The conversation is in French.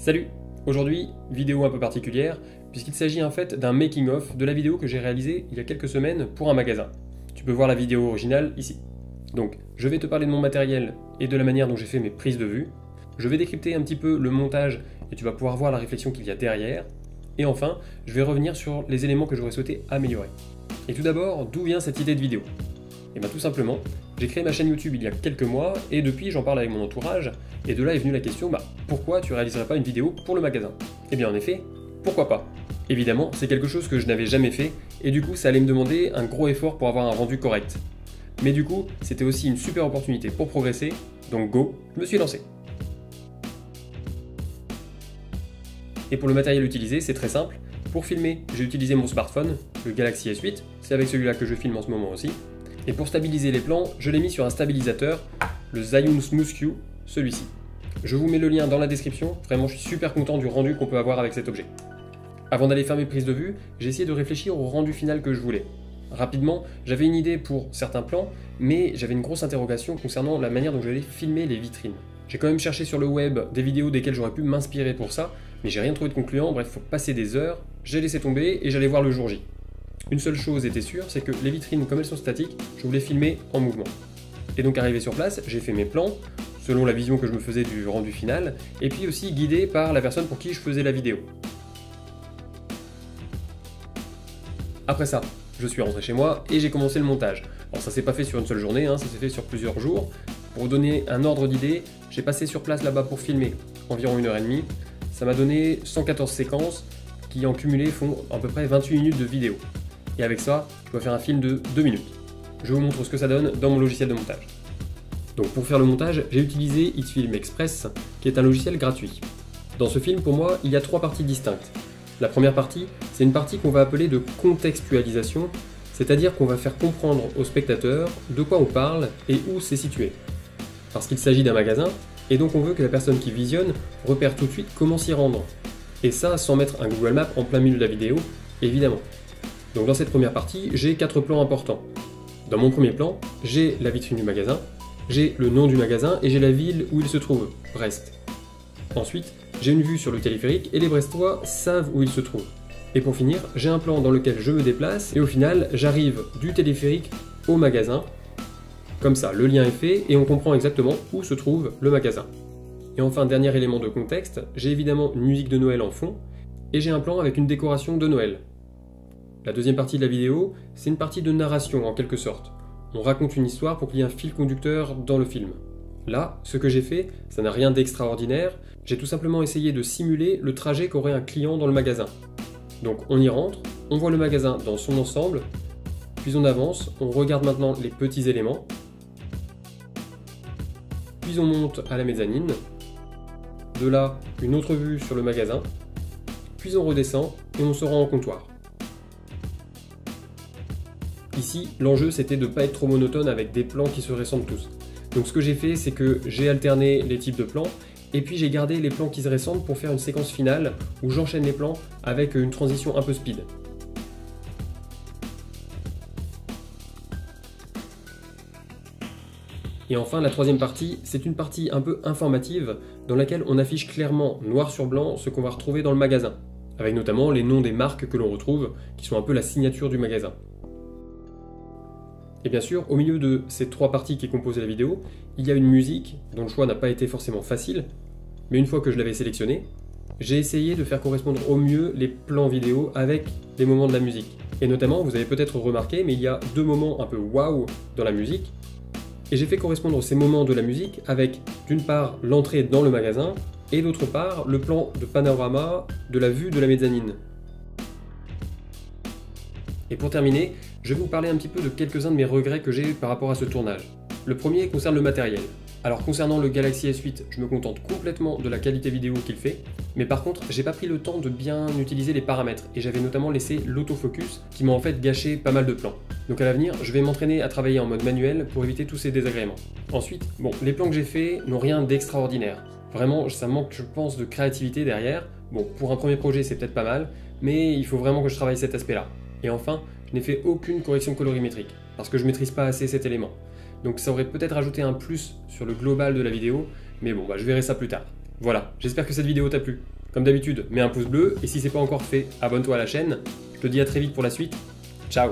Salut! Aujourd'hui, vidéo un peu particulière, puisqu'il s'agit en fait d'un making-of de la vidéo que j'ai réalisée il y a quelques semaines pour un magasin. Tu peux voir la vidéo originale ici. Donc, je vais te parler de mon matériel et de la manière dont j'ai fait mes prises de vue. Je vais décrypter un petit peu le montage et tu vas pouvoir voir la réflexion qu'il y a derrière. Et enfin, je vais revenir sur les éléments que j'aurais souhaité améliorer. Et tout d'abord, d'où vient cette idée de vidéo? Et bien tout simplement, j'ai créé ma chaîne YouTube il y a quelques mois et depuis j'en parle avec mon entourage et de là est venue la question pourquoi tu réaliserais pas une vidéo pour le magasin? Et bien en effet, pourquoi pas? Évidemment, c'est quelque chose que je n'avais jamais fait et du coup ça allait me demander un gros effort pour avoir un rendu correct. Mais du coup, c'était aussi une super opportunité pour progresser, donc go, je me suis lancé. Et pour le matériel utilisé, c'est très simple. Pour filmer, j'ai utilisé mon smartphone, le Galaxy S8, c'est avec celui-là que je filme en ce moment aussi. Et pour stabiliser les plans, je l'ai mis sur un stabilisateur, le Zhiyun Smooth Q, celui-ci. Je vous mets le lien dans la description, vraiment je suis super content du rendu qu'on peut avoir avec cet objet. Avant d'aller faire mes prises de vue, j'ai essayé de réfléchir au rendu final que je voulais. Rapidement, j'avais une idée pour certains plans, mais j'avais une grosse interrogation concernant la manière dont j'allais filmer les vitrines. J'ai quand même cherché sur le web des vidéos desquelles j'aurais pu m'inspirer pour ça, mais j'ai rien trouvé de concluant, bref, faut passer des heures, j'ai laissé tomber et j'allais voir le jour J. Une seule chose était sûre, c'est que les vitrines, comme elles sont statiques, je voulais filmer en mouvement. Et donc arrivé sur place, j'ai fait mes plans, selon la vision que je me faisais du rendu final, et puis aussi guidé par la personne pour qui je faisais la vidéo. Après ça, je suis rentré chez moi et j'ai commencé le montage. Alors ça s'est pas fait sur une seule journée, ça s'est fait sur plusieurs jours. Pour vous donner un ordre d'idée, j'ai passé sur place là-bas pour filmer environ 1h30. Ça m'a donné 114 séquences qui en cumulé font à peu près 28 minutes de vidéo. Et avec ça, je dois faire un film de 2 minutes. Je vous montre ce que ça donne dans mon logiciel de montage. Donc pour faire le montage, j'ai utilisé Xfilm Express, qui est un logiciel gratuit. Dans ce film, pour moi, il y a 3 parties distinctes. La première partie, c'est une partie qu'on va appeler de contextualisation, c'est-à-dire qu'on va faire comprendre au spectateur de quoi on parle et où c'est situé. Parce qu'il s'agit d'un magasin, et donc on veut que la personne qui visionne repère tout de suite comment s'y rendre. Et ça sans mettre un Google Maps en plein milieu de la vidéo, évidemment. Donc dans cette première partie, j'ai 4 plans importants. Dans mon premier plan, j'ai la vitrine du magasin, j'ai le nom du magasin et j'ai la ville où il se trouve, Brest. Ensuite, j'ai une vue sur le téléphérique et les Brestois savent où il se trouve. Et pour finir, j'ai un plan dans lequel je me déplace et au final, j'arrive du téléphérique au magasin. Comme ça, le lien est fait et on comprend exactement où se trouve le magasin. Et enfin, dernier élément de contexte, j'ai évidemment une musique de Noël en fond et j'ai un plan avec une décoration de Noël. La deuxième partie de la vidéo, c'est une partie de narration en quelque sorte. On raconte une histoire pour qu'il y ait un fil conducteur dans le film. Là, ce que j'ai fait, ça n'a rien d'extraordinaire, j'ai tout simplement essayé de simuler le trajet qu'aurait un client dans le magasin. Donc on y rentre, on voit le magasin dans son ensemble, puis on avance, on regarde maintenant les petits éléments, puis on monte à la mezzanine, de là une autre vue sur le magasin, puis on redescend et on se rend en comptoir. Ici, l'enjeu c'était de ne pas être trop monotone avec des plans qui se ressemblent tous. Donc ce que j'ai fait, c'est que j'ai alterné les types de plans, et puis j'ai gardé les plans qui se ressemblent pour faire une séquence finale où j'enchaîne les plans avec une transition un peu speed. Et enfin, la troisième partie, c'est une partie un peu informative dans laquelle on affiche clairement, noir sur blanc, ce qu'on va retrouver dans le magasin, avec notamment les noms des marques que l'on retrouve, qui sont un peu la signature du magasin. Et bien sûr, au milieu de ces 3 parties qui composent la vidéo, il y a une musique dont le choix n'a pas été forcément facile, mais une fois que je l'avais sélectionnée, j'ai essayé de faire correspondre au mieux les plans vidéo avec les moments de la musique. Et notamment, vous avez peut-être remarqué, mais il y a 2 moments un peu waouh dans la musique, et j'ai fait correspondre ces moments de la musique avec, d'une part, l'entrée dans le magasin, et d'autre part, le plan de panorama de la vue de la mezzanine. Et pour terminer, je vais vous parler un petit peu de quelques-uns de mes regrets que j'ai par rapport à ce tournage. Le premier concerne le matériel. Alors concernant le Galaxy S8, je me contente complètement de la qualité vidéo qu'il fait, mais par contre, j'ai pas pris le temps de bien utiliser les paramètres, et j'avais notamment laissé l'autofocus, qui m'a en fait gâché pas mal de plans. Donc à l'avenir, je vais m'entraîner à travailler en mode manuel pour éviter tous ces désagréments. Ensuite, bon, les plans que j'ai faits n'ont rien d'extraordinaire. Vraiment, ça manque, je pense, de créativité derrière. Bon, pour un premier projet, c'est peut-être pas mal, mais il faut vraiment que je travaille cet aspect-là. Et enfin, je n'ai fait aucune correction colorimétrique, parce que je maîtrise pas assez cet élément. Donc ça aurait peut-être ajouté un plus sur le global de la vidéo, mais bon, je verrai ça plus tard. Voilà, j'espère que cette vidéo t'a plu. Comme d'habitude, mets un pouce bleu, et si c'est pas encore fait, abonne-toi à la chaîne. Je te dis à très vite pour la suite. Ciao!